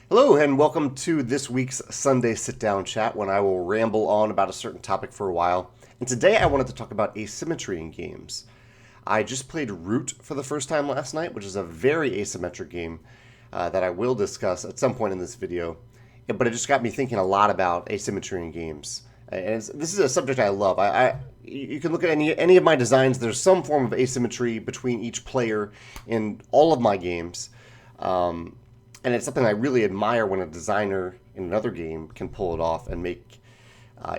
Hello and welcome to this week's Sunday Sit-Down Chat when I will ramble on about a certain topic for a while. And today I wanted to talk about asymmetry in games. I just played Root for the first time last night, which is a very asymmetric game that I will discuss at some point in this video. But it just got me thinking a lot about asymmetry in games. And this is a subject I love. You can look at any of my designs. There's some form of asymmetry between each player in all of my games. And it's something I really admire when a designer in another game can pull it off and make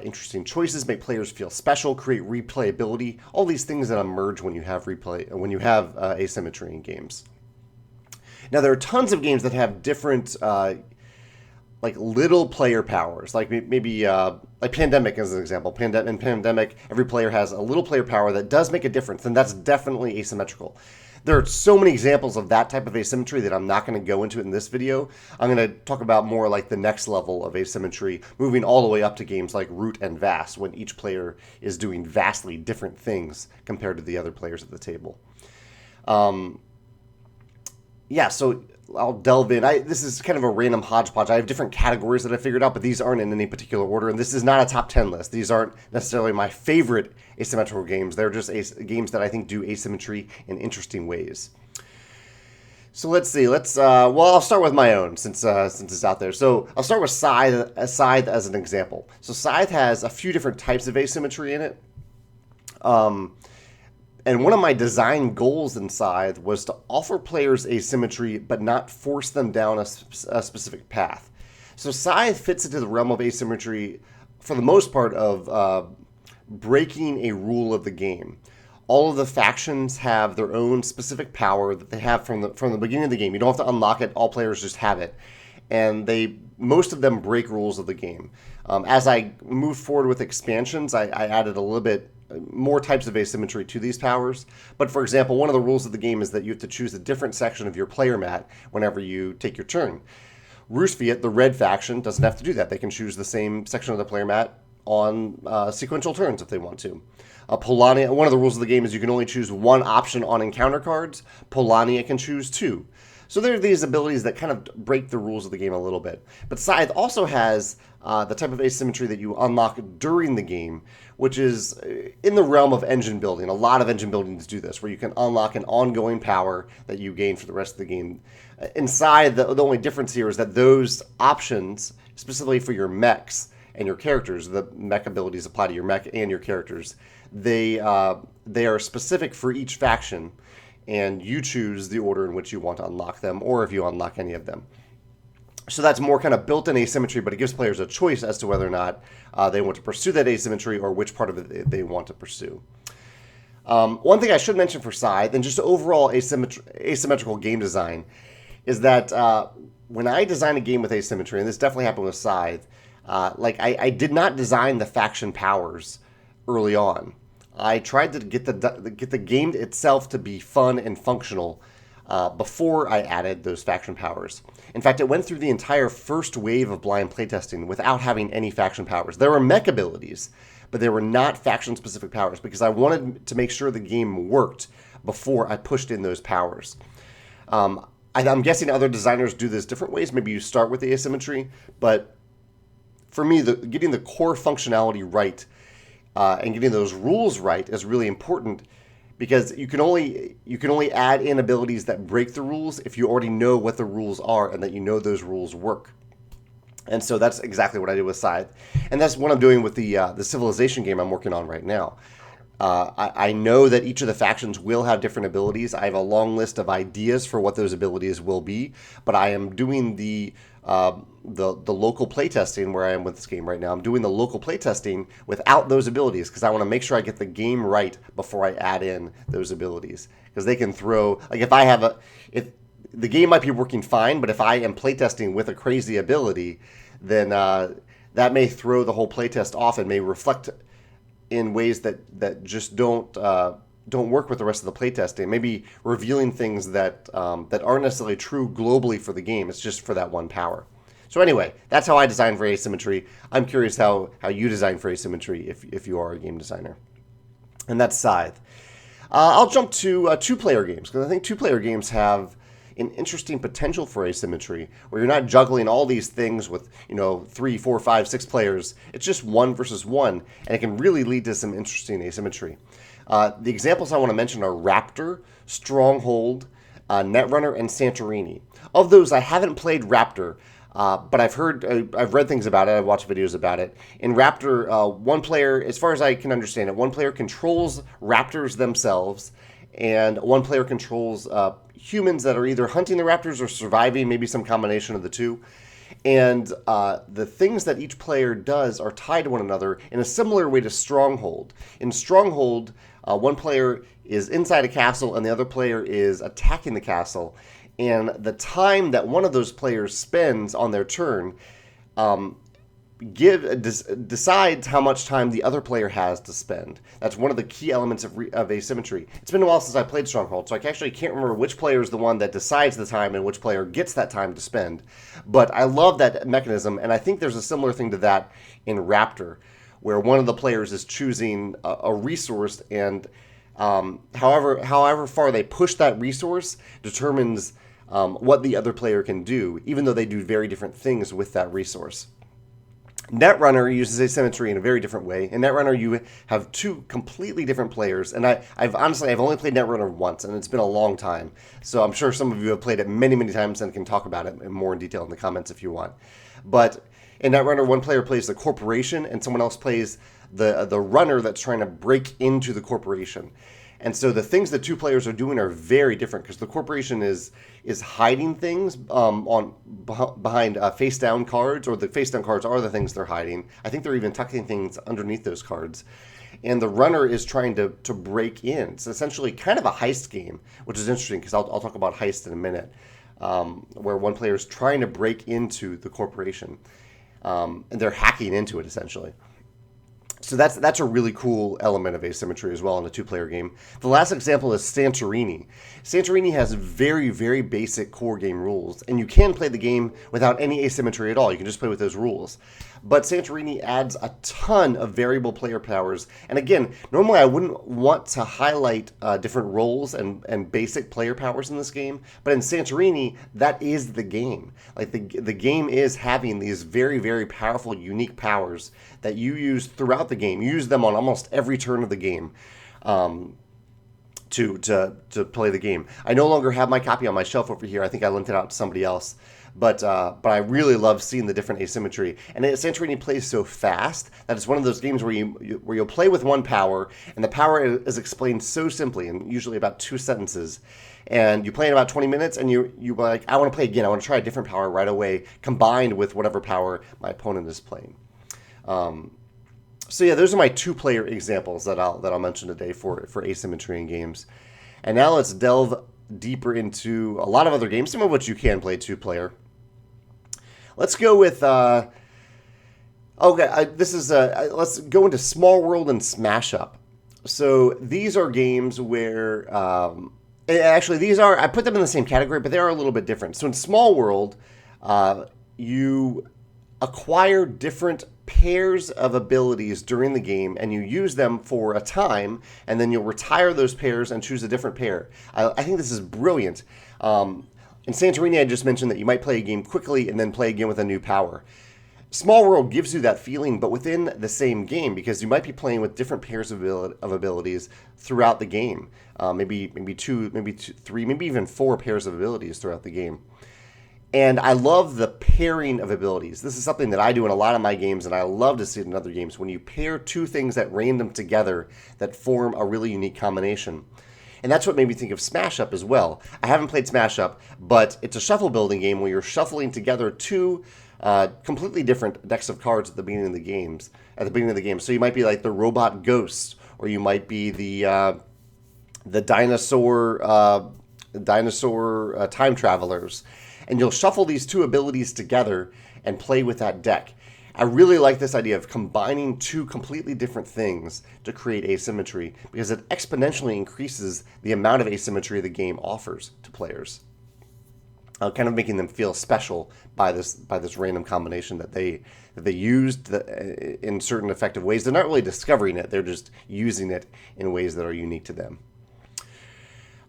interesting choices, make players feel special, create replayability, all these things that emerge when you have asymmetry in games. Now there are tons of games that have different like little player powers, like maybe like Pandemic as an example. In Pandemic, every player has a little player power that does make a difference, and that's definitely asymmetrical. There are so many examples of that type of asymmetry that I'm not going to go into in this video. I'm going to talk about more like the next level of asymmetry, moving all the way up to games like Root and Vast, when each player is doing vastly different things compared to the other players at the table. So I'll delve in. This is kind of a random hodgepodge. I have different categories that I figured out, but these aren't in any particular order. And this is not a top 10 list. These aren't necessarily my favorite asymmetrical games. They're just games that I think do asymmetry in interesting ways. So let's see. I'll start with my own since it's out there. So I'll start with Scythe as an example. So Scythe has a few different types of asymmetry in it. And one of my design goals in Scythe was to offer players asymmetry, but not force them down a specific path. So Scythe fits into the realm of asymmetry for the most part of breaking a rule of the game. All of the factions have their own specific power that they have from the beginning of the game. You don't have to unlock it. All players just have it. And most of them break rules of the game. As I moved forward with expansions, I added a little bit more types of asymmetry to these powers. But for example, one of the rules of the game is that you have to choose a different section of your player mat whenever you take your turn. Roosviet, the red faction, doesn't have to do that. They can choose the same section of the player mat on sequential turns if they want to. Polania, one of the rules of the game is you can only choose one option on encounter cards. Polania can choose two. So there are these abilities that kind of break the rules of the game a little bit. But Scythe also has the type of asymmetry that you unlock during the game, which is in the realm of engine building. A lot of engine buildings do this, where you can unlock an ongoing power that you gain for the rest of the game. Inside, the only difference here is that those options, specifically for your mechs and your characters, the mech abilities apply to your mech and your characters, they are specific for each faction, and you choose the order in which you want to unlock them, or if you unlock any of them. So that's more kind of built-in asymmetry, but it gives players a choice as to whether or not they want to pursue that asymmetry or which part of it they want to pursue. One thing I should mention for Scythe, and just overall asymmetrical game design, is that when I design a game with asymmetry, and this definitely happened with Scythe, I did not design the faction powers early on. I tried to get the game itself to be fun and functional before I added those faction powers. In fact, it went through the entire first wave of blind playtesting without having any faction powers. There were mech abilities, but they were not faction-specific powers because I wanted to make sure the game worked before I pushed in those powers. I'm guessing other designers do this different ways. Maybe you start with the asymmetry, but for me, getting the core functionality right and getting those rules right is really important, because you can only add in abilities that break the rules if you already know what the rules are and that you know those rules work. And so that's exactly what I did with Scythe, and that's what I'm doing with the Civilization game I'm working on right now. I know that each of the factions will have different abilities. I have a long list of ideas for what those abilities will be, but I am doing the local playtesting where I am with this game right now. I'm doing the local playtesting without those abilities because I want to make sure I get the game right before I add in those abilities, because they can throw, like, if the game might be working fine, but if I am playtesting with a crazy ability, then that may throw the whole playtest off and may reflect in ways that just don't work with the rest of the playtesting. Maybe revealing things that aren't necessarily true globally for the game. It's just for that one power. So anyway, that's how I design for asymmetry. I'm curious how you design for asymmetry if you are a game designer. And that's Scythe. I'll jump to two-player games, because I think two-player games have an interesting potential for asymmetry, where you're not juggling all these things with 3, 4, 5, 6 players. It's just 1 versus 1, and it can really lead to some interesting asymmetry. The examples I want to mention are Raptor, Stronghold, Netrunner, and Santorini. Of those, I haven't played Raptor, but I've read things about it. I've watched videos about it. In Raptor, one player, as far as I can understand it, one player controls raptors themselves, and one player controls humans that are either hunting the raptors or surviving, maybe some combination of the two. And the things that each player does are tied to one another in a similar way to Stronghold. In Stronghold, one player is inside a castle and the other player is attacking the castle. And the time that one of those players spends on their turn decides how much time the other player has to spend. That's one of the key elements of asymmetry. It's been a while since I played Stronghold, so I actually can't remember which player is the one that decides the time and which player gets that time to spend. But I love that mechanism, and I think there's a similar thing to that in Raptor, where one of the players is choosing a resource, and however far they push that resource determines what the other player can do, even though they do very different things with that resource. Netrunner uses asymmetry in a very different way. In Netrunner, you have two completely different players, and I've only played Netrunner once, and it's been a long time. So I'm sure some of you have played it many, many times and can talk about it more in detail in the comments if you want. But in Netrunner, one player plays the corporation, and someone else plays the runner that's trying to break into the corporation. And so the things the two players are doing are very different, because the corporation is hiding things behind face down cards, or the face down cards are the things they're hiding. I think they're even tucking things underneath those cards. And the runner is trying to break in. It's essentially kind of a heist game, which is interesting, because I'll talk about heist in a minute, where one player is trying to break into the corporation, and they're hacking into it essentially. So that's a really cool element of asymmetry as well in a two-player game. The last example is Santorini. Santorini has very, very basic core game rules, and you can play the game without any asymmetry at all. You can just play with those rules. But Santorini adds a ton of variable player powers. And again, normally I wouldn't want to highlight different roles and basic player powers in this game, but in Santorini, that is the game. Like the game is having these very, very powerful, unique powers that you use throughout the game. You use them on almost every turn of the game to play the game. I no longer have my copy on my shelf over here. I think I lent it out to somebody else. But I really love seeing the different asymmetry. And Santorini plays so fast that it's one of those games where you'll play with one power, and the power is explained so simply, in usually about 2 sentences. And you play in about 20 minutes, and you're like, I want to play again. I want to try a different power right away, combined with whatever power my opponent is playing. So yeah, those are my two-player examples that I'll mention today for asymmetry in games. And now let's delve deeper into a lot of other games, some of which you can play two-player. Let's go with let's go into Small World and Smash Up. So these are games where actually I put them in the same category, but they are a little bit different. So in Small World, you acquire different pairs of abilities during the game, and you use them for a time, and then you'll retire those pairs and choose a different pair. I think this is brilliant. In Santorini, I just mentioned that you might play a game quickly and then play again with a new power. Small World gives you that feeling, but within the same game, because you might be playing with different pairs of abilities throughout the game. Maybe two, three, maybe even 4 pairs of abilities throughout the game. And I love the pairing of abilities. This is something that I do in a lot of my games, and I love to see it in other games, when you pair two things at random together that form a really unique combination. And that's what made me think of Smash Up as well. I haven't played Smash Up, but it's a shuffle building game where you're shuffling together two completely different decks of cards at the beginning of the game. So you might be like the robot ghost, or you might be the dinosaur time travelers. And you'll shuffle these two abilities together and play with that deck. I really like this idea of combining two completely different things to create asymmetry, because it exponentially increases the amount of asymmetry the game offers to players, kind of making them feel special by this random combination that they used in certain effective ways. They're not really discovering it; they're just using it in ways that are unique to them.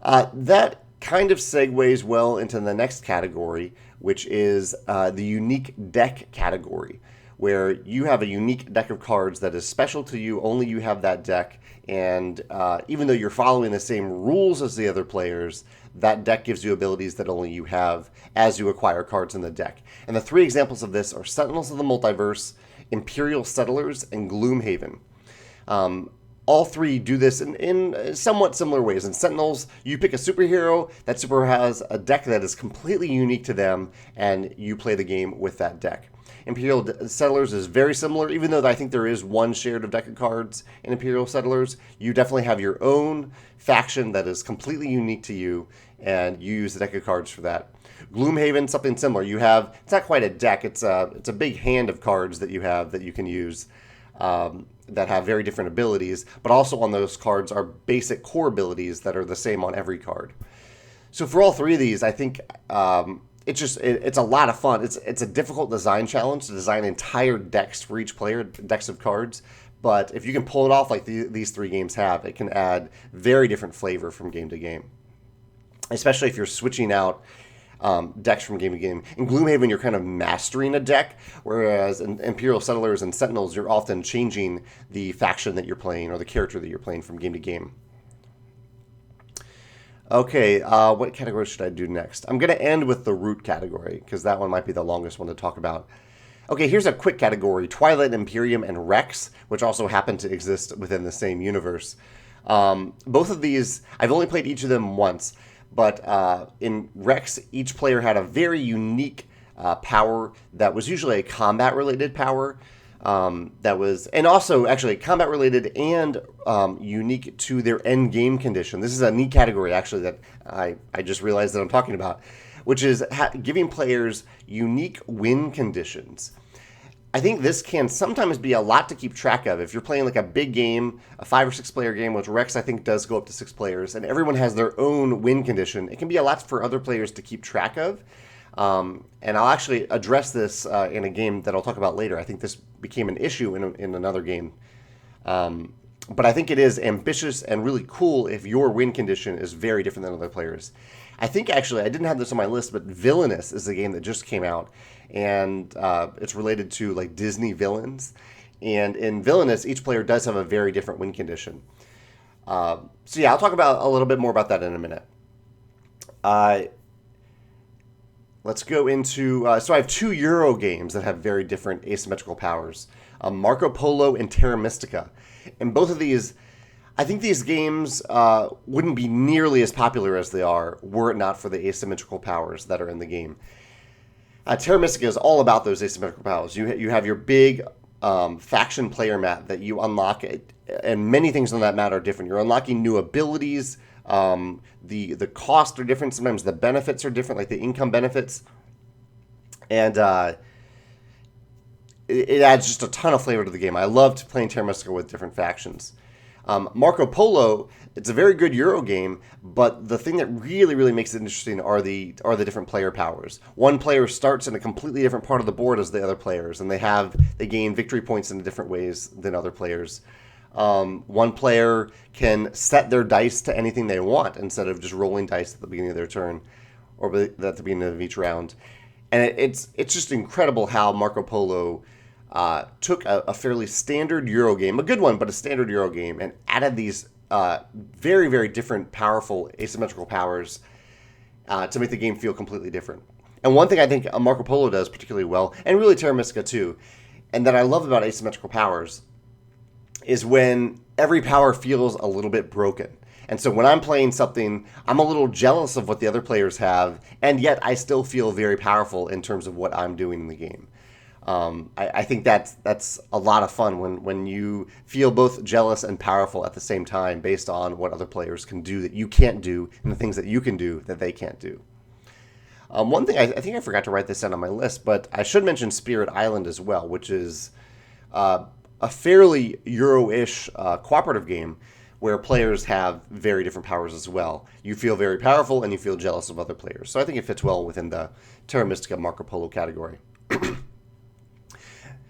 That kind of segues well into the next category, which is the unique deck category, where you have a unique deck of cards that is special to you, only you have that deck, and even though you're following the same rules as the other players, that deck gives you abilities that only you have as you acquire cards in the deck. And the 3 examples of this are Sentinels of the Multiverse, Imperial Settlers, and Gloomhaven. All 3 do this in somewhat similar ways. In Sentinels, you pick a superhero. That superhero has a deck that is completely unique to them, and you play the game with that deck. Imperial Settlers is very similar, even though I think there is one shared deck of cards in Imperial Settlers. You definitely have your own faction that is completely unique to you, and you use the deck of cards for that. Gloomhaven, something similar. You have, it's not quite a deck, it's a big hand of cards that you have that you can use that have very different abilities, but also on those cards are basic core abilities that are the same on every card. So for all 3 of these, I think it's a lot of fun. It's a difficult design challenge to design entire decks for each player, decks of cards. But if you can pull it off like these 3 games have, it can add very different flavor from game to game. Especially if you're switching out decks from game to game. In Gloomhaven, you're kind of mastering a deck, whereas in Imperial Settlers and Sentinels, you're often changing the faction that you're playing or the character that you're playing from game to game. Okay, what category should I do next? I'm going to end with the root category, because that one might be the longest one to talk about. Okay, here's a quick category, Twilight Imperium and Rex, which also happen to exist within the same universe. Both of these, I've only played each of them once, but in Rex, each player had a very unique power that was usually a combat-related power. That was, and also actually combat related and unique to their end game condition. This is a neat category actually that I just realized that I'm talking about, which is giving players unique win conditions. I think this can sometimes be a lot to keep track of. If you're playing like a big game, a 5 or 6 player game, which Rex I think does go up to 6 players, and everyone has their own win condition, it can be a lot for other players to keep track of. And I'll actually address this in a game that I'll talk about later. I think this became an issue in another game. But I think it is ambitious and really cool if your win condition is very different than other players. I think actually, I didn't have this on my list, but Villainous is the game that just came out. And it's related to like Disney villains. And in Villainous, each player does have a very different win condition. So yeah, I'll talk about a little bit more about that in a minute. Let's go into, so I have 2 Euro games that have very different asymmetrical powers. Marco Polo and Terra Mystica. And both of these, I think these games wouldn't be nearly as popular as they are were it not for the asymmetrical powers that are in the game. Terra Mystica is all about those asymmetrical powers. You have your big faction player map that you unlock, and many things on that map are different. You're unlocking new abilities. The costs are different. Sometimes the benefits are different, like the income benefits. And it adds just a ton of flavor to the game. I loved playing Terra Mystica with different factions. Marco Polo, it's a very good Euro game, but the thing that really, really makes it interesting are the different player powers. One player starts in a completely different part of the board as the other players, and they gain victory points in different ways than other players. One player can set their dice to anything they want instead of just rolling dice at the beginning of their turn or at the beginning of each round. And it's just incredible how Marco Polo took a fairly standard Euro game, a good one, but a standard Euro game, and added these very, very different, powerful asymmetrical powers to make the game feel completely different. And one thing I think Marco Polo does particularly well, and really Terra Mystica too, and that I love about asymmetrical powers, is when every power feels a little bit broken. And so when I'm playing something, I'm a little jealous of what the other players have, and yet I still feel very powerful in terms of what I'm doing in the game. I think that's a lot of fun when you feel both jealous and powerful at the same time based on what other players can do that you can't do and the things that you can do that they can't do. One thing, I think I forgot to write this down on my list, but I should mention Spirit Island as well, which is a fairly Euro-ish cooperative game where players have very different powers as well. You feel very powerful and you feel jealous of other players. So I think it fits well within the Terra Mystica Marco Polo category.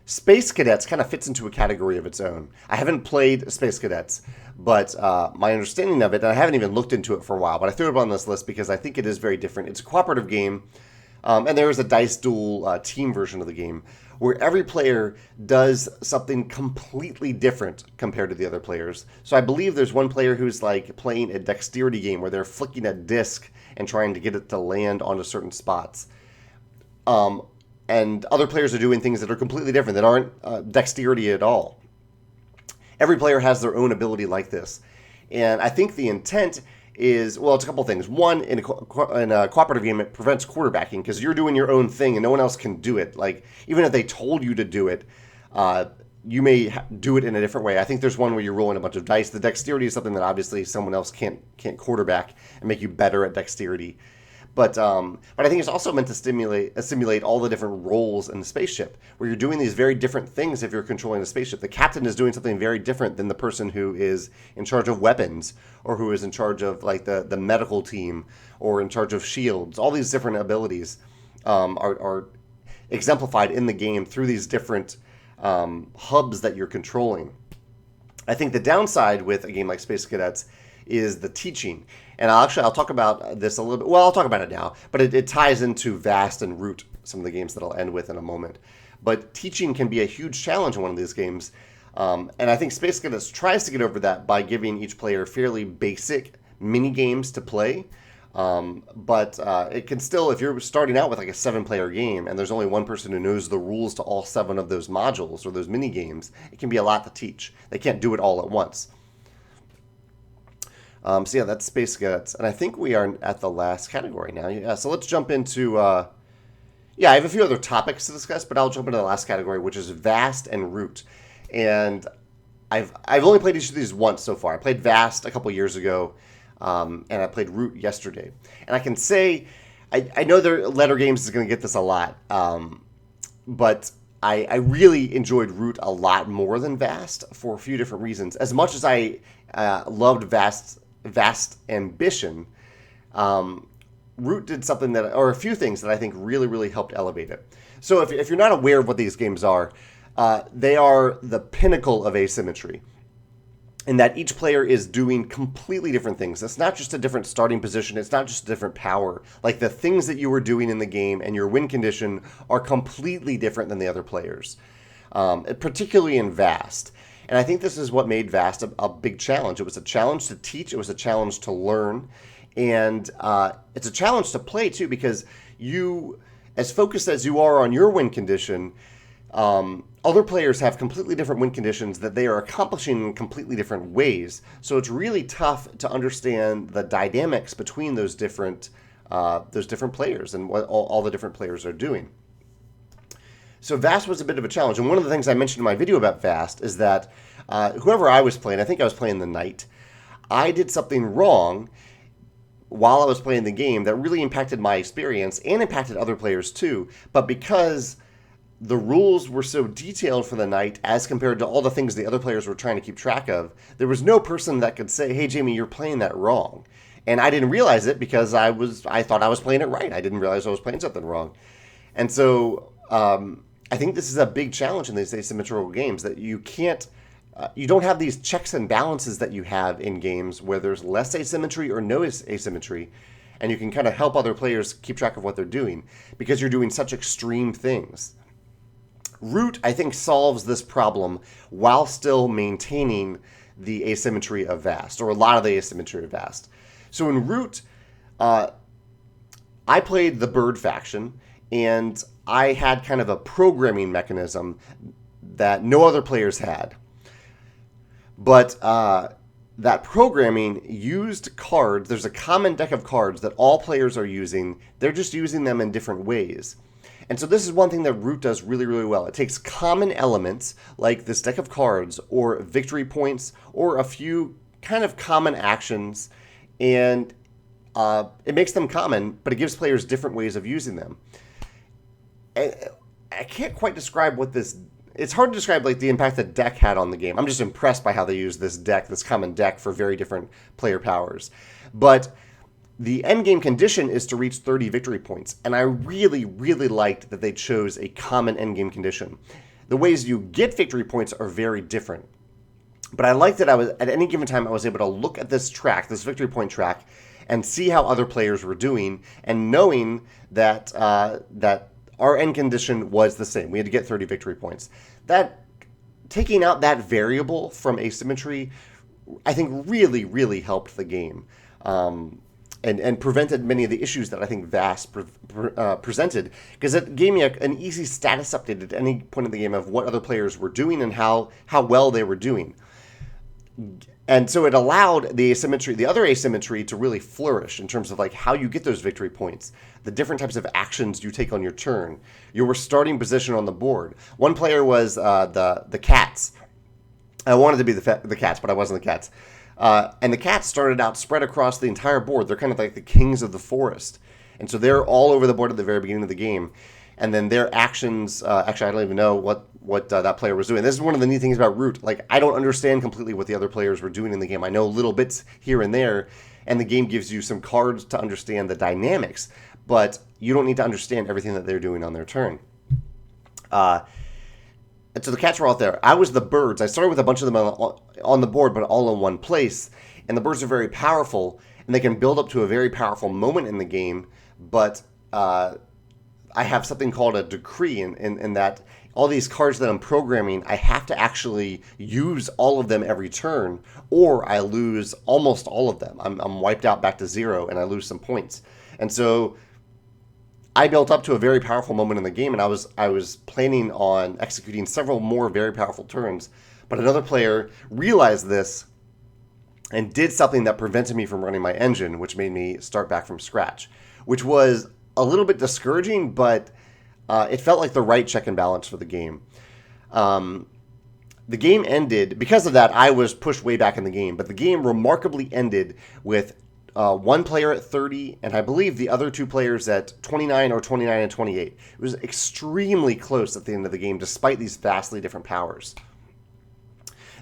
Space Cadets kind of fits into a category of its own. I haven't played Space Cadets, but my understanding of it, and I haven't even looked into it for a while, but I threw it on this list because I think it is very different. It's a cooperative game, and there is a dice duel team version of the game where every player does something completely different compared to the other players. So I believe there's one player who's like playing a dexterity game where they're flicking a disc and trying to get it to land onto certain spots. And other players are doing things that are completely different, that aren't dexterity at all. Every player has their own ability like this. And I think the intent is, well, it's a couple things. One, in a cooperative game, it prevents quarterbacking because you're doing your own thing and no one else can do it. Like, even if they told you to do it, you may do it in a different way. I think there's one where you're rolling a bunch of dice. The dexterity is something that obviously someone else can't quarterback and make you better at dexterity. But I think it's also meant to simulate all the different roles in the spaceship, where you're doing these very different things if you're controlling the spaceship. The captain is doing something very different than the person who is in charge of weapons, or who is in charge of like the medical team, or in charge of shields. All these different abilities are exemplified in the game through these different hubs that you're controlling. I think the downside with a game like Space Cadets is the teaching. And I'll talk about this a little bit. Well, I'll talk about it now, but it ties into Vast and Root, some of the games that I'll end with in a moment. But teaching can be a huge challenge in one of these games. And I think Space Cadets tries to get over that by giving each player fairly basic mini games to play. But it can still, if you're starting out with like a 7-player game and there's only one person who knows the rules to all 7 of those modules or those mini games, it can be a lot to teach. They can't do it all at once. So yeah, that's Space Cadets. And I think we are at the last category now. Yeah, so let's jump into... I have a few other topics to discuss, but I'll jump into the last category, which is Vast and Root. And I've only played each of these once so far. I played Vast a couple years ago, and I played Root yesterday. And I can say, I know their Letter Games is going to get this a lot, but I really enjoyed Root a lot more than Vast for a few different reasons. As much as I loved Vast Ambition, Root did something or a few things that I think really, really helped elevate it. So if you're not aware of what these games are, they are the pinnacle of asymmetry, in that each player is doing completely different things. It's not just a different starting position. It's not just a different power. Like, the things that you were doing in the game and your win condition are completely different than the other players, particularly in Vast. And I think this is what made Vast a big challenge. It was a challenge to teach. It was a challenge to learn. And it's a challenge to play, too, because you, as focused as you are on your win condition, other players have completely different win conditions that they are accomplishing in completely different ways. So it's really tough to understand the dynamics between those different players and what all the different players are doing. So Vast was a bit of a challenge. And one of the things I mentioned in my video about Vast is that whoever I was playing, I think I was playing the Knight, I did something wrong while I was playing the game that really impacted my experience and impacted other players too. But because the rules were so detailed for the Knight as compared to all the things the other players were trying to keep track of, there was no person that could say, hey, Jamey, you're playing that wrong. And I didn't realize it because I thought I was playing it right. I didn't realize I was playing something wrong. And so I think this is a big challenge in these asymmetrical games, that you can't, you don't have these checks and balances that you have in games where there's less asymmetry or no asymmetry, and you can kind of help other players keep track of what they're doing because you're doing such extreme things. Root, I think, solves this problem while still maintaining the asymmetry of Vast, or a lot of the asymmetry of Vast. So in Root, I played the Bird faction, and I had kind of a programming mechanism that no other players had. But that programming used cards. There's a common deck of cards that all players are using. They're just using them in different ways. And so this is one thing that Root does really, really well. It takes common elements like this deck of cards or victory points or a few kind of common actions, and it makes them common, but it gives players different ways of using them. I can't quite describe what this... It's hard to describe like the impact the deck had on the game. I'm just impressed by how they use this deck, this common deck, for very different player powers. But the endgame condition is to reach 30 victory points, and I really, really liked that they chose a common endgame condition. the ways you get victory points are very different. But I liked that I was, at any given time, I was able to look at this track, this victory point track, and see how other players were doing, and knowing that that our end condition was the same. We had to get 30 victory points. That, taking out that variable from asymmetry, I think really, really helped the game. And prevented many of the issues that I think Vast presented, because it gave me an easy status update at any point in the game of what other players were doing and how well they were doing. And so it allowed the asymmetry, the other asymmetry, to really flourish in terms of like how you get those victory points, the different types of actions you take on your turn, your starting position on the board. One player was the Cats. I wanted to be the Cats, but I wasn't the Cats. And the Cats started out spread across the entire board. They're kind of like the kings of the forest. And so they're all over the board at the very beginning of the game. And then their actions, actually, I don't even know what that player was doing. This is one of the neat things about Root. Like, I don't understand completely what the other players were doing in the game. I know little bits here and there, and the game gives you some cards to understand the dynamics, but you don't need to understand everything that they're doing on their turn. And so the Cats were out there. I was the birds. I started with a bunch of them on the board, but all in one place. And the birds are very powerful, and they can build up to a very powerful moment in the game, but I have something called a decree in that all these cards that I'm programming, I have to actually use all of them every turn, or I lose almost all of them. I'm wiped out back to 0, and I lose some points. And so I built up to a very powerful moment in the game, and I was planning on executing several more very powerful turns. But another player realized this and did something that prevented me from running my engine, which made me start back from scratch, which was a little bit discouraging, but it felt like the right check and balance for the game. The game ended, because of that, I was pushed way back in the game, but the game remarkably ended with one player at 30, and I believe the other two players at 29 or 29 and 28. It was extremely close at the end of the game, despite these vastly different powers.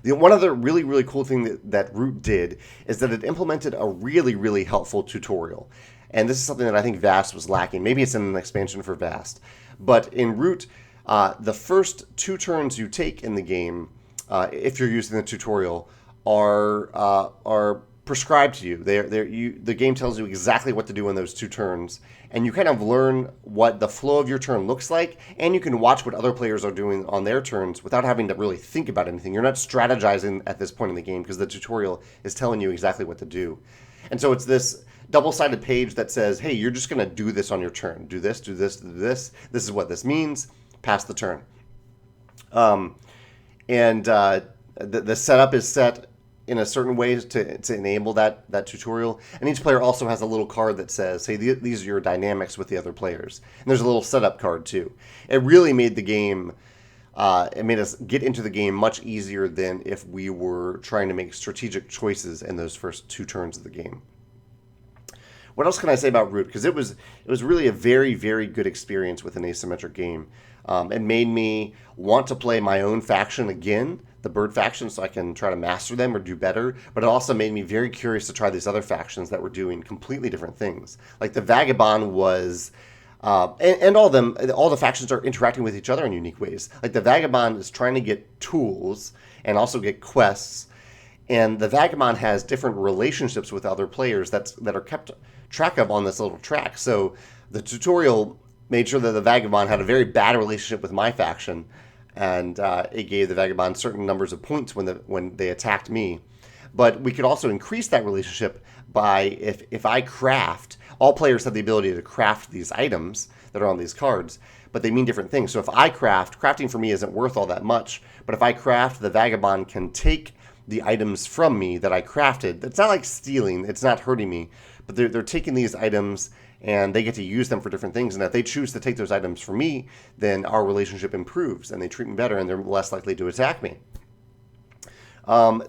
One other really, really cool thing that Root did is that it implemented a really, really helpful tutorial. And this is something that I think Vast was lacking. Maybe it's in an expansion for Vast. But in Root, the first 2 turns you take in the game, if you're using the tutorial, are prescribed to you. The game tells you exactly what to do in those 2 turns. And you kind of learn what the flow of your turn looks like. And you can watch what other players are doing on their turns without having to really think about anything. You're not strategizing at this point in the game because the tutorial is telling you exactly what to do. And so it's this double-sided page that says, hey, you're just going to do this on your turn. Do this, do this, do this. This is what this means. Pass the turn. The setup is set in a certain way to enable that tutorial. And each player also has a little card that says, hey, these are your dynamics with the other players. And there's a little setup card, too. It really made the game, it made us get into the game much easier than if we were trying to make strategic choices in those first 2 turns of the game. What else can I say about Root? Because it was really a very, very good experience with an asymmetric game. It made me want to play my own faction again, the bird faction, so I can try to master them or do better. But it also made me very curious to try these other factions that were doing completely different things. Like the Vagabond was, and all the factions are interacting with each other in unique ways. Like the Vagabond is trying to get tools and also get quests. And the Vagabond has different relationships with other players that are kept track of on this little track. So the tutorial made sure that the Vagabond had a very bad relationship with my faction, and it gave the Vagabond certain numbers of points when they attacked me. But we could also increase that relationship by, if I craft, all players have the ability to craft these items that are on these cards, but they mean different things. So if I crafting for me isn't worth all that much, but if I craft, the Vagabond can take the items from me that I crafted. It's not like stealing, it's not hurting me, but they're taking these items and they get to use them for different things. And if they choose to take those items from me, then our relationship improves and they treat me better and they're less likely to attack me.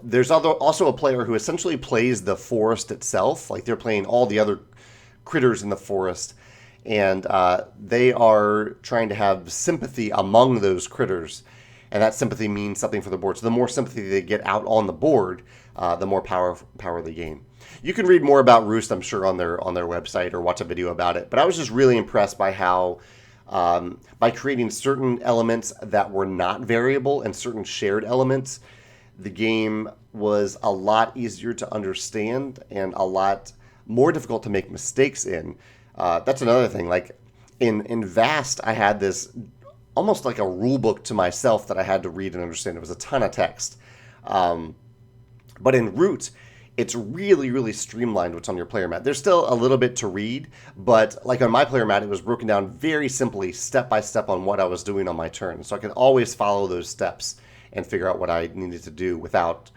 There's also a player who essentially plays the forest itself, like they're playing all the other critters in the forest, and they are trying to have sympathy among those critters. And that sympathy means something for the board. So the more sympathy they get out on the board, the more power they gain. You can read more about Roost, I'm sure, on their website or watch a video about it. But I was just really impressed by how By creating certain elements that were not variable and certain shared elements, the game was a lot easier to understand and a lot more difficult to make mistakes in. That's another thing. Like in Vast, I had this almost like a rule book to myself that I had to read and understand. It was a ton of text. But in Root, it's really, really streamlined what's on your player mat. There's still a little bit to read, but like on my player mat, it was broken down very simply, step by step on what I was doing on my turn. So I could always follow those steps and figure out what I needed to do without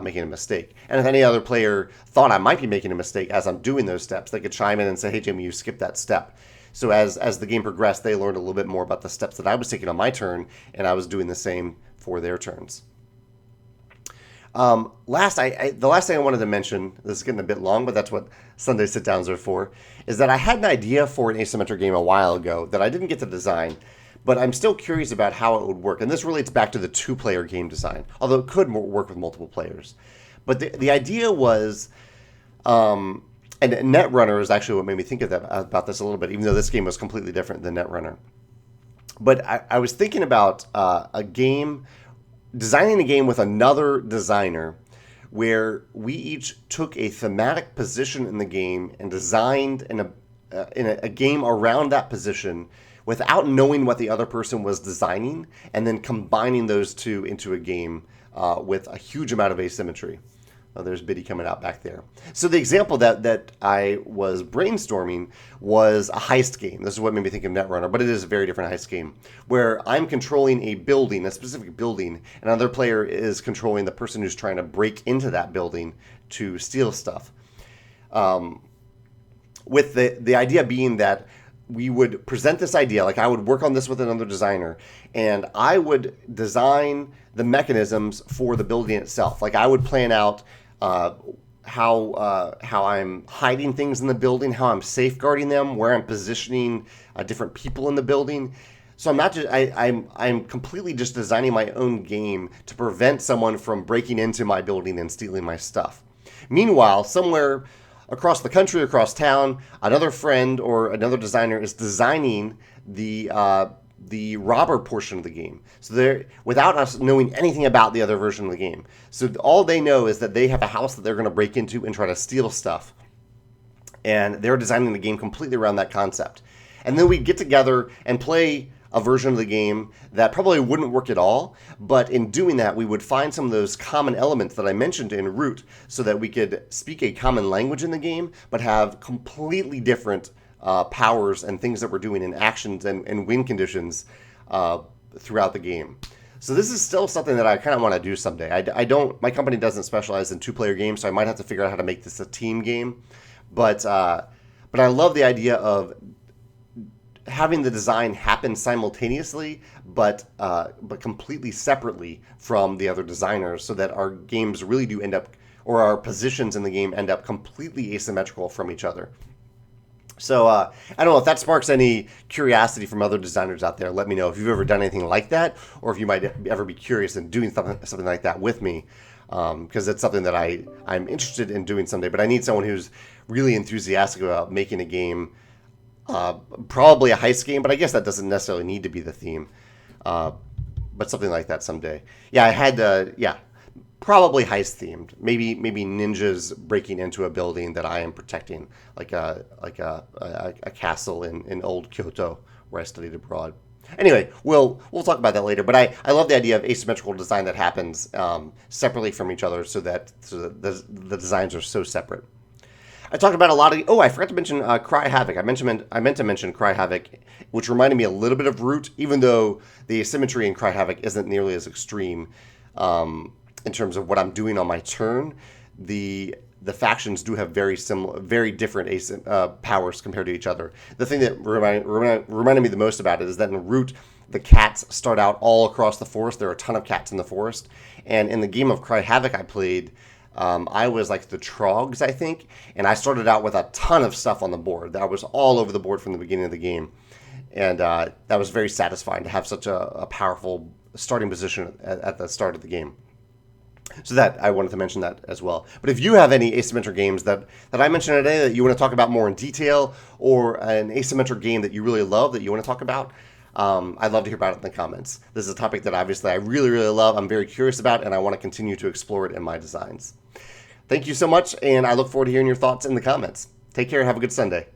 making a mistake. And if any other player thought I might be making a mistake as I'm doing those steps, they could chime in and say, hey, Jamey, you skipped that step. So as the game progressed, they learned a little bit more about the steps that I was taking on my turn, and I was doing the same for their turns. The last thing I wanted to mention, this is getting a bit long, but that's what Sunday sit-downs are for, is that I had an idea for an asymmetric game a while ago that I didn't get to design, but I'm still curious about how it would work. And this relates back to the two-player game design, although it could work with multiple players. But the idea was, and Netrunner is actually what made me think of about this a little bit, even though this game was completely different than Netrunner. But I was thinking about designing a game with another designer where we each took a thematic position in the game and designed in a game around that position without knowing what the other person was designing, and then combining those two into a game with a huge amount of asymmetry. Oh, there's Biddy coming out back there. So the example that I was brainstorming was a heist game. This is what made me think of Netrunner, but it is a very different heist game where I'm controlling a building, a specific building, and another player is controlling the person who's trying to break into that building to steal stuff. With the idea being that we would present this idea, like I would work on this with another designer, and I would design the mechanisms for the building itself. Like I would plan out how I'm hiding things in the building, how I'm safeguarding them, where I'm positioning different people in the building. So I'm not just I'm completely just designing my own game to prevent someone from breaking into my building and stealing my stuff. Meanwhile, somewhere across the country, across town, another friend or another designer is designing the robber portion of the game. So they're without us knowing anything about the other version of the game. So all they know is that they have a house that they're going to break into and try to steal stuff. And they're designing the game completely around that concept. And then we get together and play a version of the game that probably wouldn't work at all, but in doing that, we would find some of those common elements that I mentioned in Root so that we could speak a common language in the game, but have completely different powers and things that we're doing in actions and win conditions throughout the game. So this is still something that I kind of want to do someday. My company doesn't specialize in two-player games, so I might have to figure out how to make this a team game. But I love the idea of having the design happen simultaneously, but completely separately from the other designers, so that our games really do end up, or our positions in the game end up completely asymmetrical from each other. So I don't know if that sparks any curiosity from other designers out there. Let me know if you've ever done anything like that, or if you might ever be curious in doing something like that with me, because it's something that I'm interested in doing someday. But I need someone who's really enthusiastic about making a game. Probably a heist game, but I guess that doesn't necessarily need to be the theme. But something like that someday. Yeah, I had probably heist themed. Maybe ninjas breaking into a building that I am protecting, like a castle in old Kyoto where I studied abroad. Anyway, we'll talk about that later. But I love the idea of asymmetrical design that happens separately from each other, so that the designs are so separate. I talked about a lot of... I forgot to mention Cry Havoc. I meant to mention Cry Havoc, which reminded me a little bit of Root, even though the asymmetry in Cry Havoc isn't nearly as extreme in terms of what I'm doing on my turn. The factions do have very different powers compared to each other. The thing that reminded me the most about it is that in Root, the cats start out all across the forest. There are a ton of cats in the forest. And in the game of Cry Havoc I played... I was like the Trogs, I think, and I started out with a ton of stuff on the board. That was all over the board from the beginning of the game, and that was very satisfying to have such a powerful starting position at the start of the game. So that I wanted to mention that as well. But if you have any asymmetric games that I mentioned today that you want to talk about more in detail, or an asymmetric game that you really love that you want to talk about, I'd love to hear about it in the comments. This is a topic that obviously I really, really love. I'm very curious about, and I want to continue to explore it in my designs. Thank you so much, and I look forward to hearing your thoughts in the comments. Take care. Have a good Sunday.